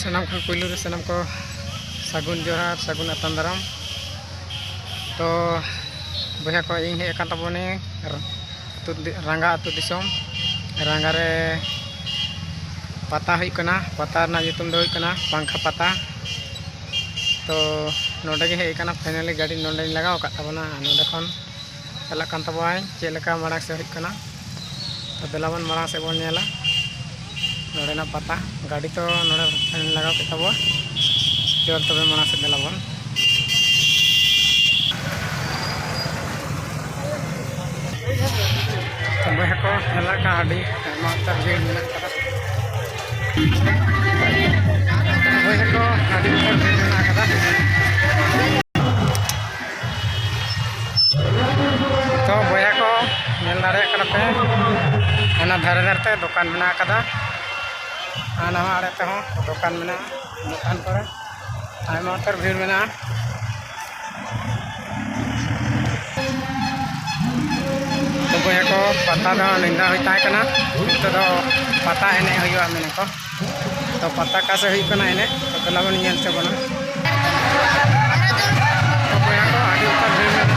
सानाम खन पुलू रे सानाम को सागुन जोहार सागुन अतन दाराम। तो बया को इन हे कान तबोने रंगा अतु दिसोम रंगा रे पता हुई कना पता ना युतुम दो हुई कना पंखा पता। तो नोडे गे हे कना फाइनली गाड़ी नोडे लगाव का तबना नोडे खन चला कान तबाय चेलका माड़ा से हुई कना। तो देलावन माड़ा से बोन नेला नोडे ना पता गाड़ी तो नोडे फाइनल लगाव के तबो चल तबे माड़ा से देलावन। तो बया को एलाका आडी मातर भीड़ मेना कदा बया को आडी मातर भीड़ मेना कदा। तो बया को नेल दाड़े कना पे अना धारे धारते दुकान मेना कदा आना आड़े ते हो दुकान मेना दुकान पर आयमा उतर भीड़ मेना। तो बया को पता दो निंदा होता है कना तो पता एने हुआ मेने को। तो पता का से हुई कना एने तो गलावन येल से बना। तो बया को आगे उतर भीड़ मेना।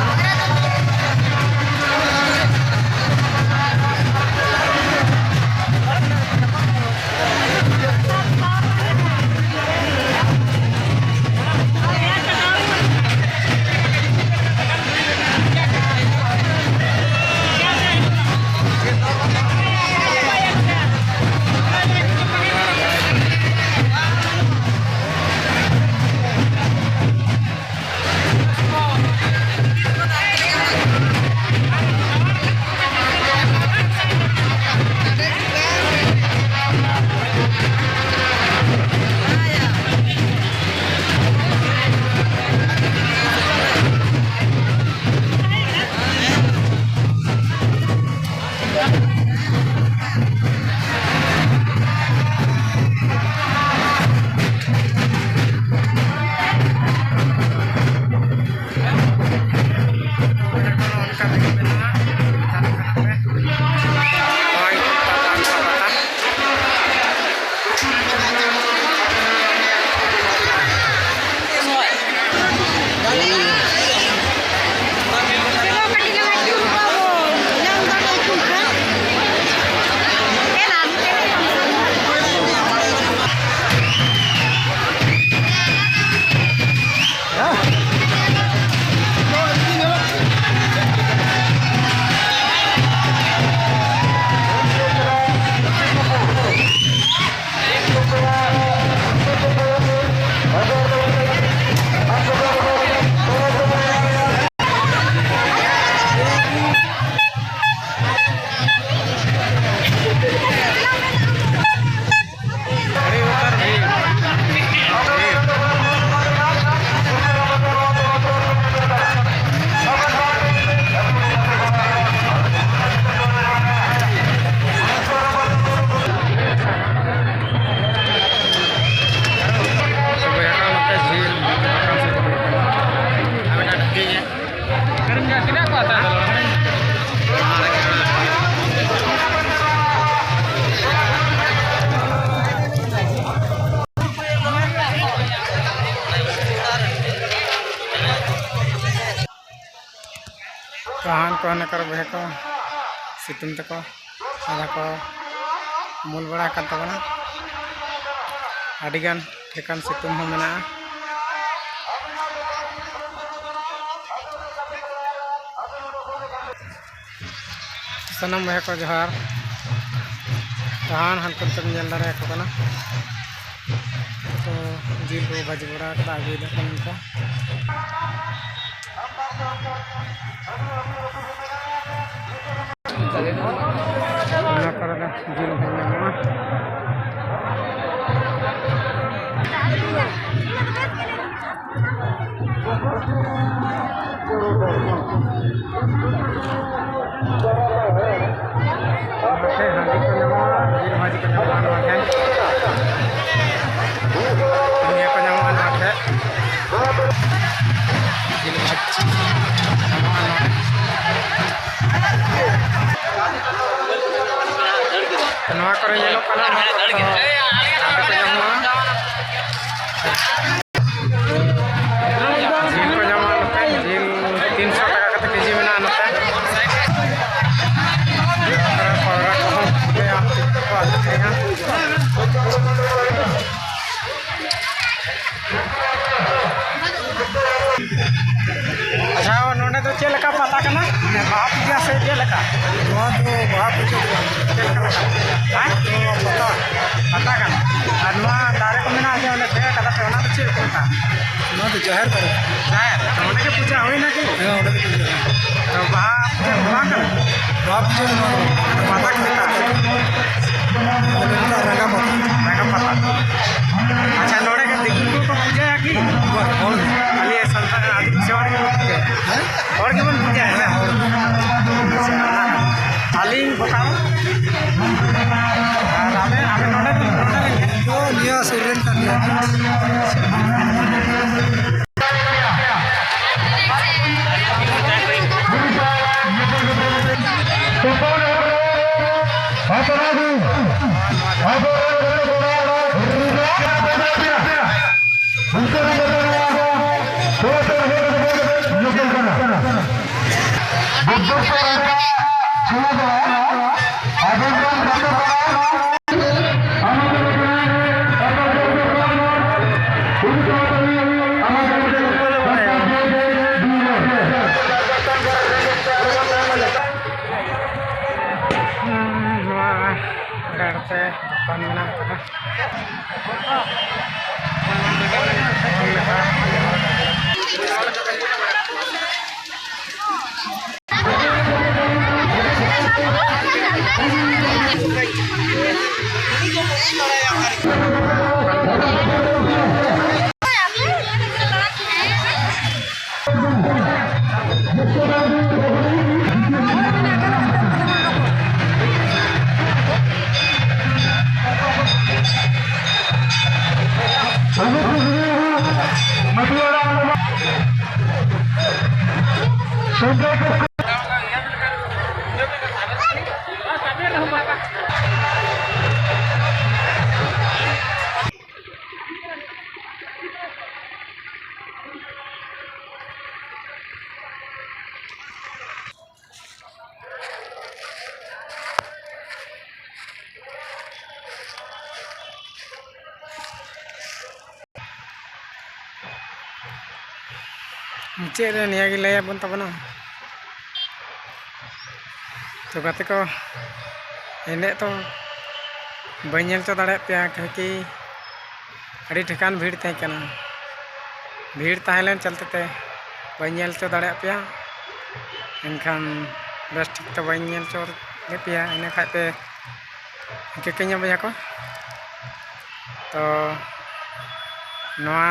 कहान को हने कर बहे को सितुम तको आधा को मूल बड़ा कर तबना आडिगान ठेकान सितुम हो मेना। सनम बहे को जोहार कहान हन तक नेल दारे को कना। तो जिल को भाजी बड़ा का आगु दे को उनको ना करगा जिल भाई ना ओके हांडी को नमा जिल भाजी को नमा ना है दुनिया को नमा ना है जिल भाजी नमा ना नवा करे येलो कलर से क्या लगा वहाँ तो वहाँ पूछे पता का दारे को मेना आगे उन्हें देखा कदा पे उन्हें चीज कोता वहाँ तो जाहिर करो तो उन्हें के पूजा हुई ना कि हाँ उन्हें भी पूछे तो वहाँ कर वहाँ पूछे माता के पिता रंगा पता अच्छा नोड़े के दिक्कत को पूजा है कि खाली संतान आदिवासी वाले को पूजा है और के बन पूजा है खाली बताओ हमें नोड़े तो लिया सुरेन का लिया दुकान में मुझे नियागी लया बन तबना तो गाते को एने तो बनेल तो दाड़े पे कहीं अड़ी ठिकान भीड़ तय कना भीड़ तहलेन चलते ते बनेल तो दाड़े पे इनखान बस ठीक तो बनेल चो पे इन खाते किकኛ भैया को तो नवा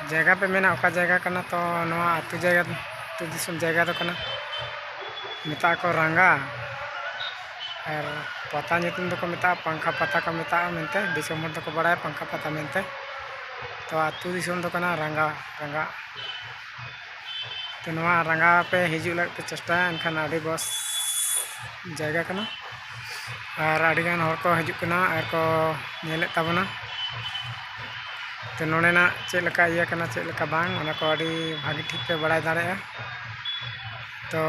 जगह पे मेना ओका जगह करना तो नवा आतु जगह तो दिसम जगह तो करना मिता को रंगा और पता नितुम तो को मिता पंखा पता को मिता मेनते दिसम हर तो को बड़ा पंखा पता मेनते तो आतु दिसम तो करना रंगा रंगा तो नवा रंगा पे हिजु लग पे चेष्टा एनखान आड़ी बस जगह करना और आड़ीगान हर को हिजु करना और को नेले ताबना तो नोडेना चेलका इया करना चेलका बांग ओना को आड़ी भागी ठीक पे बड़ा दाड़े तो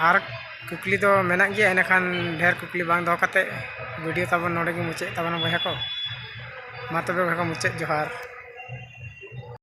और कुकली तो मेना गया एनखान ढेर कुकली बांग दो कते वीडियो ताबन नोडे गे मुचे ताबन भैया को मा तबे भैया को मुचे जोहार।